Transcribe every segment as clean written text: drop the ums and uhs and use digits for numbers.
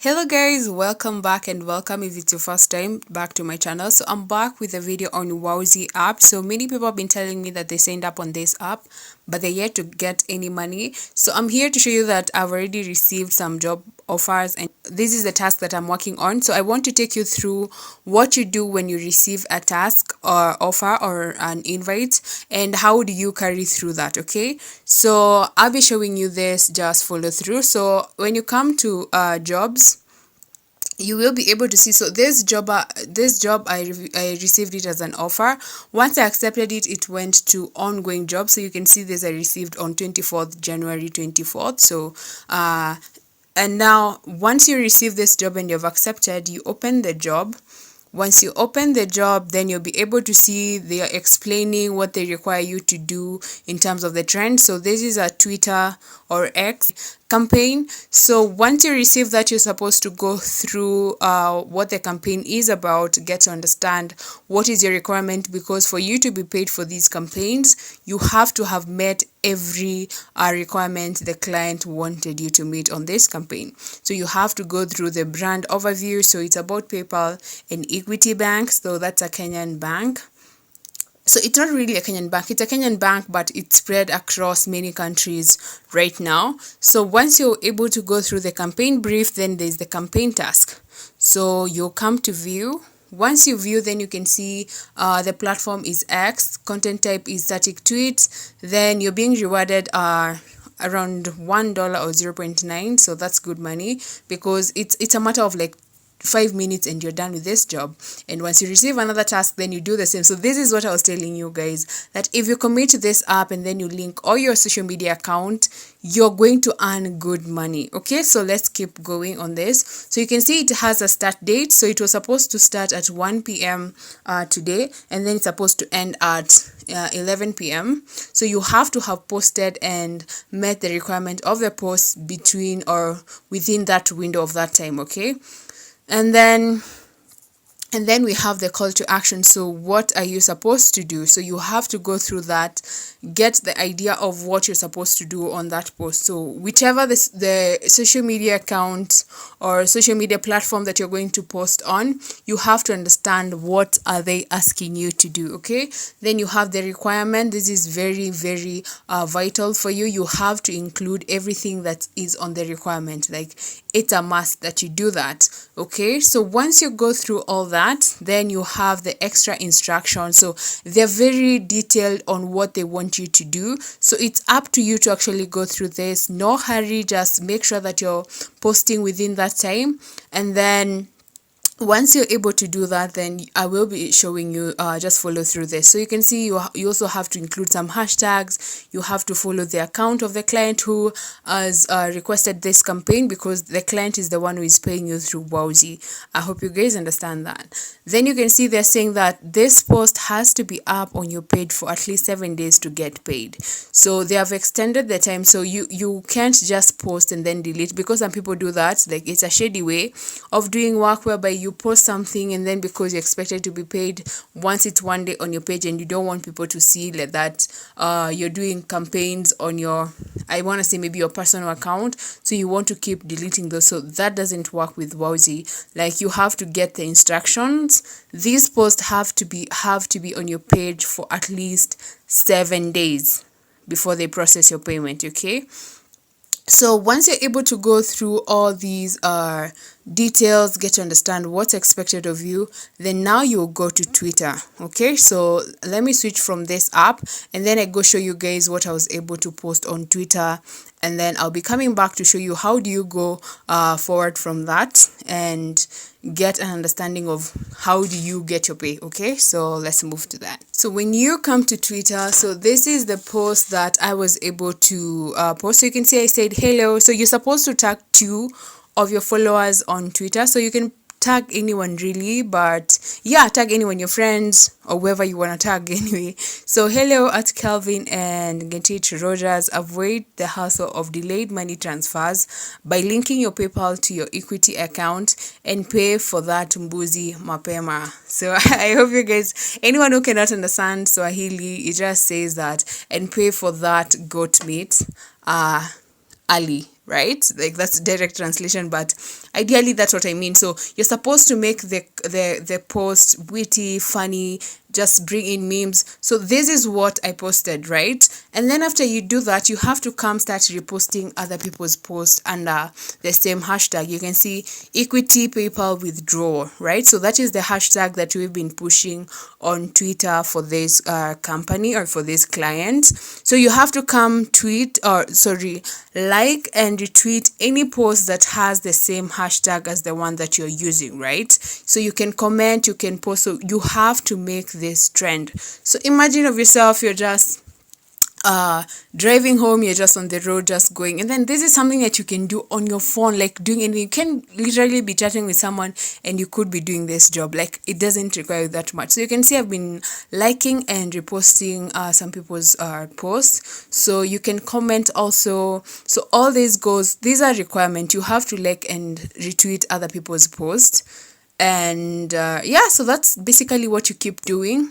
Hello guys, welcome back and welcome if it's your first time back to my channel. So I'm back with a video on Wowzi app. So many people have been telling me that they signed up on this app but they're yet to get any money. So I'm here to show you that I've already received some job offers and this is the task that I'm working on. So I want to take you through what you do when you receive a task or offer or an invite and how do you carry through that. Okay, so I'll be showing you this, just follow through. So when you come to jobs, you will be able to see. So this job I received it as an offer. Once I accepted it, it went to ongoing job. So you can see this I received on 24th January 24th. So and now once you receive this job and you've accepted, you open the job. Once you open the job, then you'll be able to see they are explaining what they require you to do in terms of the trend. So this is a Twitter or X campaign. So once you receive that, you're supposed to go through what the campaign is about, get to understand what is your requirement, because for you to be paid for these campaigns, you have to have met every requirement the client wanted you to meet on this campaign. So you have to go through the brand overview. So it's about PayPal and Equity Bank. So that's a Kenyan bank. So it's not really a Kenyan bank, it's a Kenyan bank, but it's spread across many countries right now. So once you're able to go through the campaign brief, then there's the campaign task. So you'll come to view. Once you view, then you can see the platform is X, content type is static tweets, then you're being rewarded around $1 or 0.9. So that's good money because it's a matter of like 5 minutes and you're done with this job. And once you receive another task, then you do the same. So this is what I was telling you guys, that if you commit to this app and then you link all your social media account, you're going to earn good money. Okay, so let's keep going on this. So you can see it has a start date. So it was supposed to start at 1 p.m. Today, and then it's supposed to end at 11 p.m. So you have to have posted and met the requirement of the post between or within that window of that time. Okay, and then we have the call to action. So what are you supposed to do? So you have to go through that, get the idea of what you're supposed to do on that post. So whichever the social media account or social media platform that you're going to post on, you have to understand what are they asking you to do. Okay, then you have the requirement. This is very, very vital for you. You have to include everything that is on the requirement. Like, it's a must that you do that. Okay, so once you go through all that, then you have the extra instructions. So they're very detailed on what they want you to do. So it's up to you to actually go through this. No hurry, just make sure that you're posting within that time. And then once you're able to do that, then I will be showing you, just follow through this. So you can see you also have to include some hashtags. You have to follow the account of the client who has requested this campaign, because the client is the one who is paying you through Wowzi. I hope you guys understand that. Then you can see they're saying that this post has to be up on your page for at least 7 days to get paid. So they have extended the time. So you can't just post and then delete, because some people do that. Like, it's a shady way of doing work whereby you post something and then because you expect it to be paid once it's 1 day on your page, and you don't want people to see like that you're doing campaigns on your, I want to say, maybe your personal account, so you want to keep deleting those. So that doesn't work with Wowzi. Like, you have to get the instructions. These posts have to be on your page for at least 7 days before they process your payment. Okay, so once you're able to go through all these details, get to understand what's expected of you, then now you'll go to Twitter. Okay, so let me switch from this app and then I go show you guys what I was able to post on Twitter, and then I'll be coming back to show you how do you go forward from that and get an understanding of how do you get your pay. Okay, so let's move to that. So when you come to Twitter, so this is the post that I was able to post. So you can see I said hello. So you're supposed to tag 2 of your followers on Twitter. So you can tag anyone really, but yeah, tag anyone, your friends or whoever you want to tag anyway. So hello at Calvin and Getich Rogers. Avoid the hassle of delayed money transfers by linking your PayPal to your Equity account and pay for that mbuzi mapema. So I hope you guys, anyone who cannot understand Swahili, it just says that, and pay for that goat meat early. right? Like that's direct translation, but ideally that's what I mean. So you're supposed to make the post witty, funny, just bring in memes. So this is what I posted, right? And then after you do that, you have to come start reposting other people's posts under the same hashtag. You can see equity PayPal withdrawal, right? So that is the hashtag that we've been pushing on Twitter for this company or for this client. So you have to come like and retweet any post that has the same hashtag as the one that you're using, right? So you can comment, you can post. So you have to make this trend. So imagine of yourself, you're just driving home, you're just on the road, just going, and then this is something that you can do on your phone, like doing anything. You can literally be chatting with someone and you could be doing this job. Like it doesn't require that much. So you can see I've been liking and reposting some people's posts. So you can comment also. So all these are requirements. You have to like and retweet other people's posts. And yeah, so that's basically what you keep doing.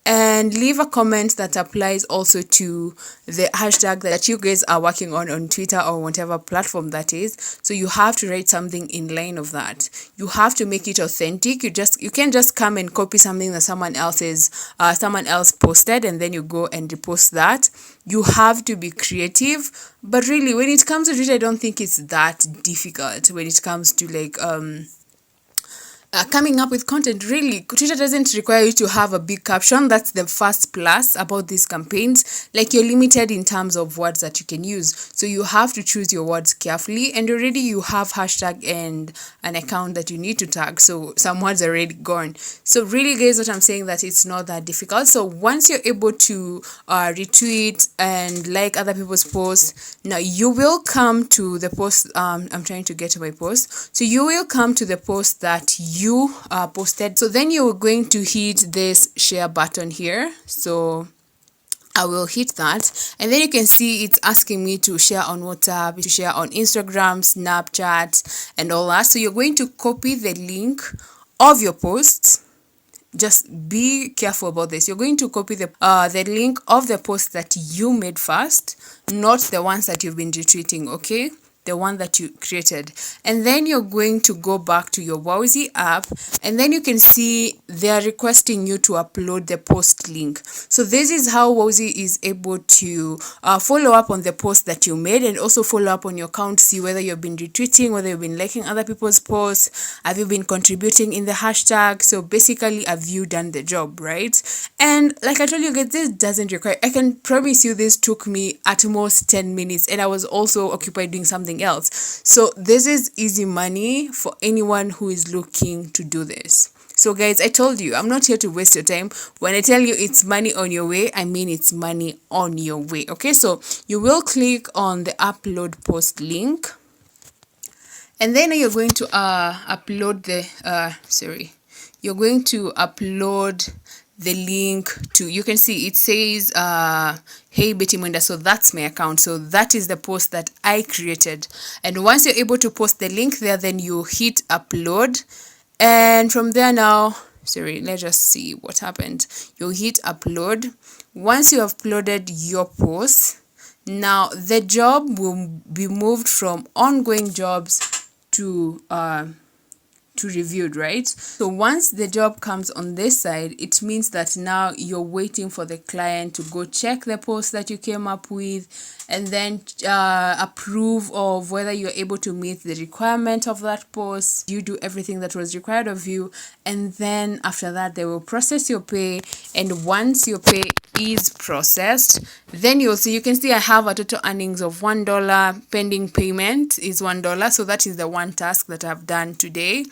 And leave a comment that applies also to the hashtag that you guys are working on Twitter or whatever platform that is. So you have to write something in line of that. You have to make it authentic. You can't just come and copy something that someone else posted and then you go and repost that. You have to be creative. But really, when it comes to Twitter, I don't think it's that difficult when it comes to like coming up with content. Really, Twitter doesn't require you to have a big caption. That's the first plus about these campaigns. Like you're limited in terms of words that you can use, so you have to choose your words carefully. And already you have hashtag and an account that you need to tag, so some words are already gone. So really guys, what I'm saying, that it's not that difficult. So once you're able to retweet and like other people's posts, now you will come to the post. I'm trying to get to my post. So you will come to the post that you posted. So then you're going to hit this share button here. So I will hit that, and then you can see it's asking me to share on WhatsApp, to share on Instagram, Snapchat, and all that. So you're going to copy the link of your post. Just be careful about this. You're going to copy the link of the post that you made first, not the ones that you've been retweeting, okay? The one that you created. And then you're going to go back to your Wowzi app, and then you can see they're requesting you to upload the post link. So this is how Wowzi is able to follow up on the post that you made, and also follow up on your account, see whether you've been retweeting, whether you've been liking other people's posts, have you been contributing in the hashtag. So basically, have you done the job, right? And like I told you guys, this doesn't require, I can promise you this took me at most 10 minutes, and I was also occupied doing something else. So this is easy money for anyone who is looking to do this. So guys, I told you, I'm not here to waste your time. When I tell you it's money on your way, I mean it's money on your way. Okay, so you will click on the upload post link, and then you're going to upload you're going to upload the link to, you can see it says hey Betty Mwenda, so that's my account. So that is the post that I created. And once you're able to post the link there, then you hit upload, and from there now, let's just see what happened. You hit upload. Once you have uploaded your post, now the job will be moved from ongoing jobs to reviewed, right? So once the job comes on this side, it means that now you're waiting for the client to go check the post that you came up with, and then approve of whether you're able to meet the requirement of that post. You do everything that was required of you, and then after that they will process your pay. And once your pay is processed, then you can see I have a total earnings of $1. Pending payment is $1. So that is the one task that I've done today.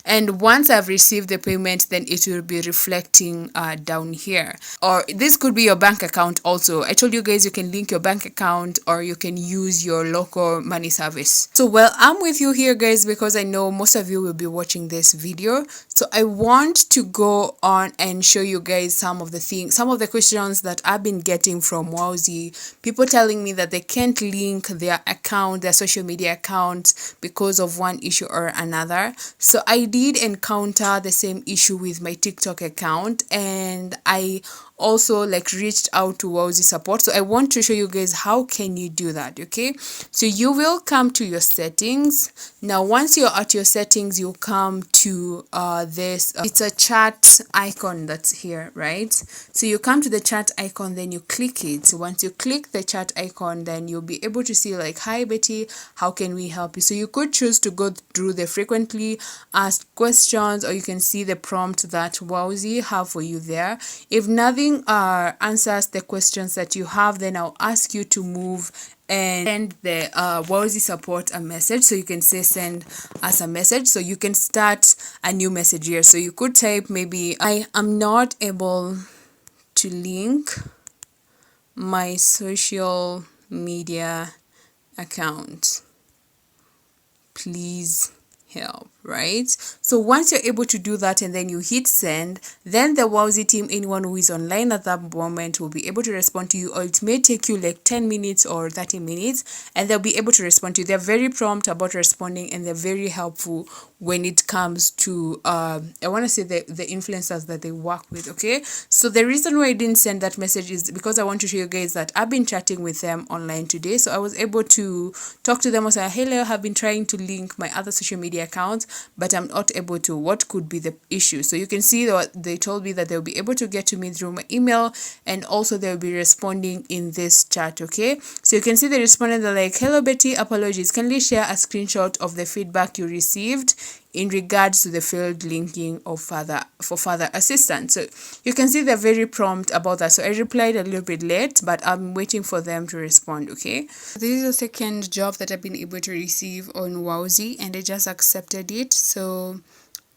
And once I've received the payment, then it will be reflecting down here. Or this could be your bank account also. I told you guys you can link your bank account, or you can use your local money service. So well, I'm with you here guys, because I know most of you will be watching this video. So I want to go on and show you guys some of the questions that I've been getting from Wowzi. People telling me that they can't link their account, their social media account, because of one issue or another. So I did encounter the same issue with my TikTok account, and I also like reached out to Wowzi support. So I want to show you guys how can you do that. Okay, so you will come to your settings. Now once you're at your settings, you come to this it's a chat icon that's here, right? So you come to the chat icon, then you click it. So once you click the chat icon, then you'll be able to see like, hi Betty, how can we help you? So you could choose to go through the frequently asked questions, or you can see the prompt that Wowzi have for you there. If nothing answers the questions that you have, then I'll ask you to move and send the Wowzi support a message. So you can say send us a message, so you can start a new message here. So you could type maybe, I am not able to link my social media account, please help, right? So once you're able to do that and then you hit send, then the Wowzi team, anyone who is online at that moment, will be able to respond to you, or it may take you like 10 minutes or 30 minutes, and they'll be able to respond to you. They're very prompt about responding, and they're very helpful when it comes to I want to say the influencers that they work with. Okay, so the reason why I didn't send that message is because I want to show you guys that I've been chatting with them online today. So I was able to talk to them and say, hello, I've been trying to link my other social media accounts, but I'm not able to. What could be the issue? So you can see that they told me that they'll be able to get to me through my email, and also they'll be responding in this chat. Okay, so you can see they responded. They're like, hello Betty, apologies, can you share a screenshot of the feedback you received in regards to the failed linking of further assistance? So you can see they're very prompt about that. So I replied a little bit late, but I'm waiting for them to respond. Okay, this is the second job that I've been able to receive on Wowzi, and I just accepted it. So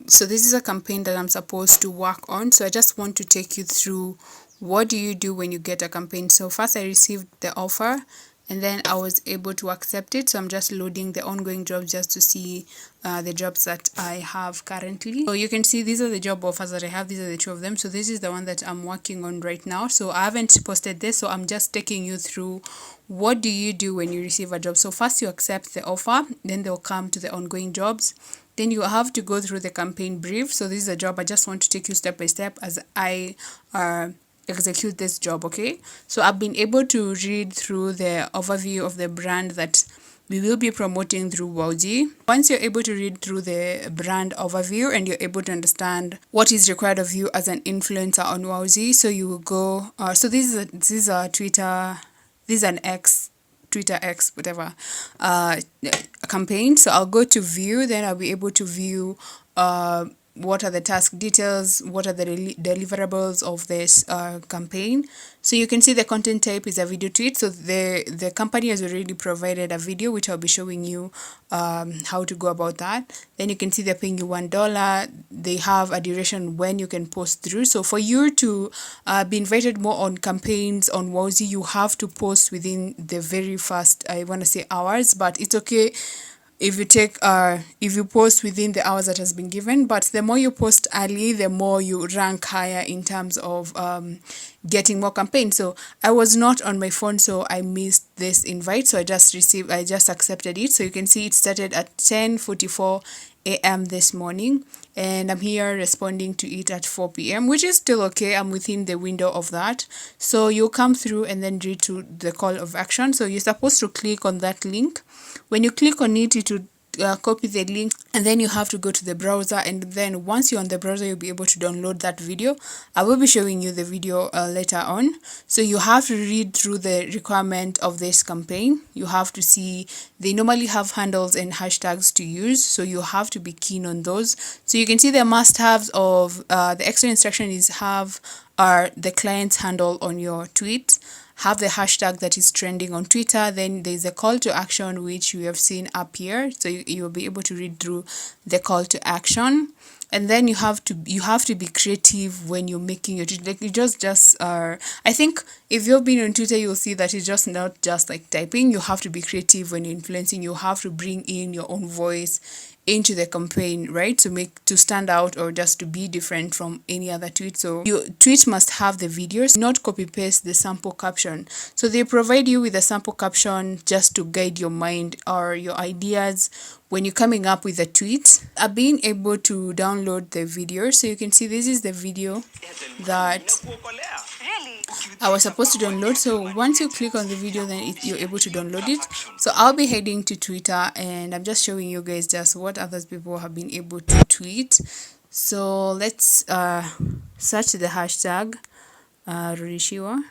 this is a campaign that I'm supposed to work on. So I just want to take you through what do you do when you get a campaign. So first I received the offer, and then I was able to accept it. So I'm just loading the ongoing jobs just to see the jobs that I have currently. So you can see these are the job offers that I have. These are the two of them. So this is the one that I'm working on right now. So I haven't posted this, so I'm just taking you through what do you do when you receive a job. So first you accept the offer, then they'll come to the ongoing jobs. Then you have to go through the campaign brief. So this is a job. I just want to take you step by step as I execute this job. Okay, so I've been able to read through the overview of the brand that we will be promoting through Wowzi. Once you're able to read through the brand overview and you're able to understand what is required of you as an influencer on Wowzi, so you will go so this is a Twitter, this is an X, Twitter X, whatever, campaign. So I'll go to view, then I'll be able to view what are the task details, what are the deliverables of this campaign. So you can see the content type is a video tweet. So the company has already provided a video, which I'll be showing you how to go about that. Then you can see they're paying you $1. They have a duration when you can post through. So for you to be invited more on campaigns on Wowzi, you have to post within the very first, I want to say, hours, but it's okay if you post within the hours that has been given. But the more you post early, the more you rank higher in terms of getting more campaigns. So I was not on my phone, so I missed this invite, so I just accepted it. So you can see it started at 10:44 a.m. this morning, and I'm here responding to it at 4 p.m., which is still okay. I'm within the window of that. So you come through and then read to the call of action. So you're supposed to click on that link. When you click on it, it will copy the link, and then you have to go to the browser, and then once you're on the browser, you'll be able to download that video. I will be showing you the video later on. So you have to read through the requirement of this campaign. You have to see they normally have handles and hashtags to use, so you have to be keen on those. So you can see the must-haves of the extra instruction is have the client's handle on your tweet, have the hashtag that is trending on Twitter. Then there's a call to action, which we have seen up here. So you'll be able to read through the call to action. And then you have to be creative when you're making your tweet. Like you just I think if you've been on Twitter, you'll see that it's just not just like typing. You have to be creative when you're influencing. You have to bring in your own voice into the campaign, right, to stand out or just to be different from any other tweet. So your tweet must have the videos, not copy paste the sample caption. So they provide you with a sample caption just to guide your mind or your ideas when you're coming up with a tweet. I've been able to download the video, so you can see this is the video that I was supposed to download. So once you click on the video, then you're able to download it. So I'll be heading to Twitter, and I'm just showing you guys just what other people have been able to tweet. So let's search the hashtag Rudishiwa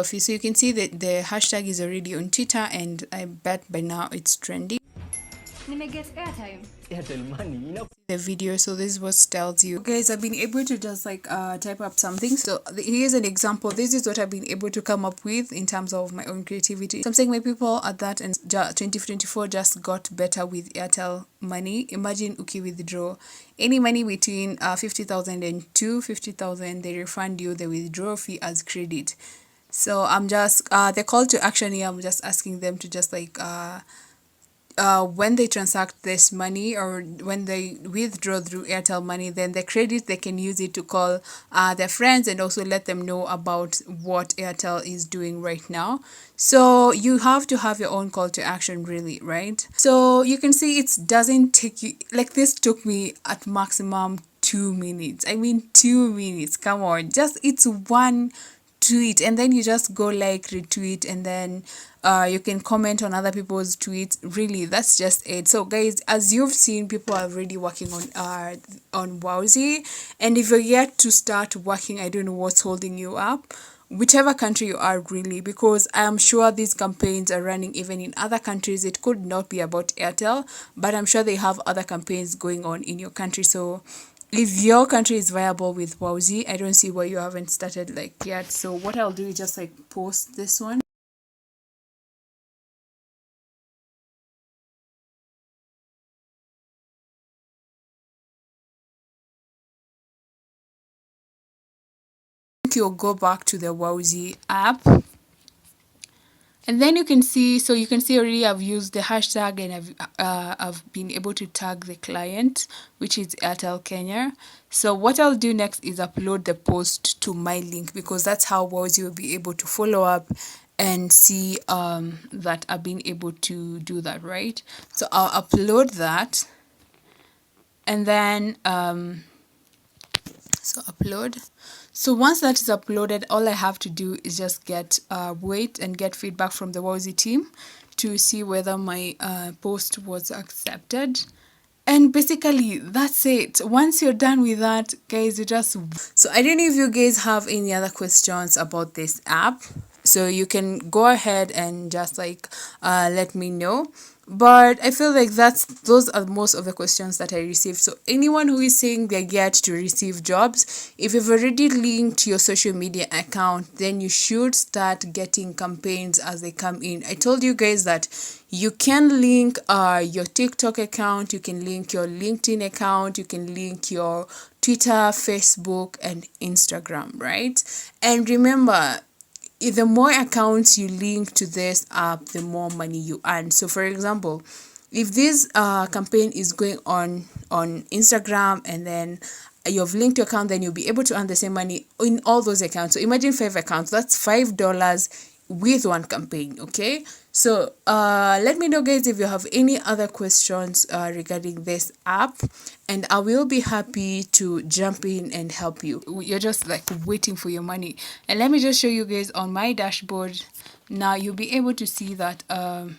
fee. So you can see that the hashtag is already on Twitter, and I bet by now it's trending. Get Airtel money, the video. So this is what tells you guys. I've been able to just like type up something. So here's an example. This is what I've been able to come up with in terms of my own creativity. So I'm saying my people at that, and 2024 just got better with Airtel money. Imagine withdraw any money between 50,000 and 250,000, they refund you the withdrawal fee as credit. So I'm just the call to action here, I'm just asking them to just like when they transact this money, or when they withdraw through Airtel money, then the credit, they can use it to call their friends and also let them know about what Airtel is doing right now. So you have to have your own call to action, really, right? So you can see it doesn't take you, like this took me at maximum 2 minutes. I mean 2 minutes, come on, just it's one tweet, and then you just go like retweet, and then you can comment on other people's tweets. Really, that's just it. So guys, as you've seen, people are already working on Wowzi, and if you're yet to start working, I don't know what's holding you up, whichever country you are, really, because I am sure these campaigns are running even in other countries. It could not be about Airtel, but I'm sure they have other campaigns going on in your country. So if your country is viable with Wowzi, I don't see why you haven't started like yet. So what I'll do is just like post this one. You'll go back to the Wowzi app, and then you can see, so you can see already I've used the hashtag, and I've been able to tag the client, which is Airtel Kenya. So what I'll do next is upload the post to my link, because that's how Wowzi will be able to follow up and see that I've been able to do that, right? So I'll upload that, and then so upload. So once that is uploaded, all I have to do is just wait and get feedback from the Wowzi team to see whether my post was accepted. And basically that's it. Once you're done with that, guys, you just, so I don't know if you guys have any other questions about this app, so you can go ahead and just like let me know. But I feel like those are most of the questions that I received. So anyone who is saying they're yet to receive jobs, if you've already linked your social media account, then you should start getting campaigns as they come in. I told you guys that you can link your TikTok account, you can link your LinkedIn account, you can link your Twitter, Facebook, and Instagram, right? And remember, the more accounts you link to this app, the more money you earn. So for example, if this campaign is going on Instagram, and then you've linked your account, then you'll be able to earn the same money in all those accounts. So imagine 5 accounts, that's $5 with one campaign. Okay, so let me know, guys, if you have any other questions regarding this app, and I will be happy to jump in and help you. You're just like waiting for your money. And let me just show you guys on my dashboard. Now you'll be able to see that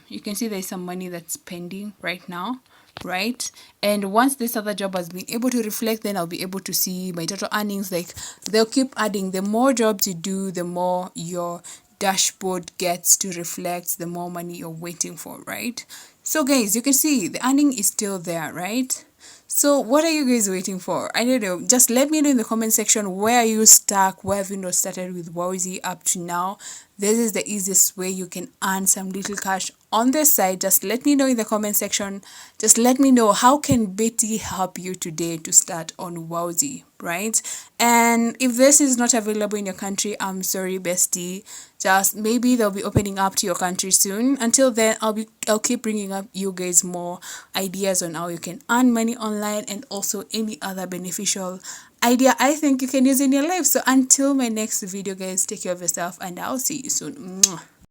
you can see there's some money that's pending right now, right? And once this other job has been able to reflect, then I'll be able to see my total earnings. Like, they'll keep adding. The more jobs you do, the more your dashboard gets to reflect, the more money you're waiting for, right? So guys, you can see the earning is still there, right? So what are you guys waiting for? I don't know. Just let me know in the comment section, where are you stuck? Where have you not started with Wowzi up to now? This is the easiest way you can earn some little cash on this side. Just let me know in the comment section. Just let me know, how can Betty help you today to start on Wowzi, right? And if this is not available in your country, I'm sorry, bestie. Just maybe they'll be opening up to your country soon. Until then, I'll keep bringing up you guys more ideas on how you can earn money online, and also any other beneficial idea I think you can use in your life. So until my next video, guys, take care of yourself, and I'll see you soon. Mwah.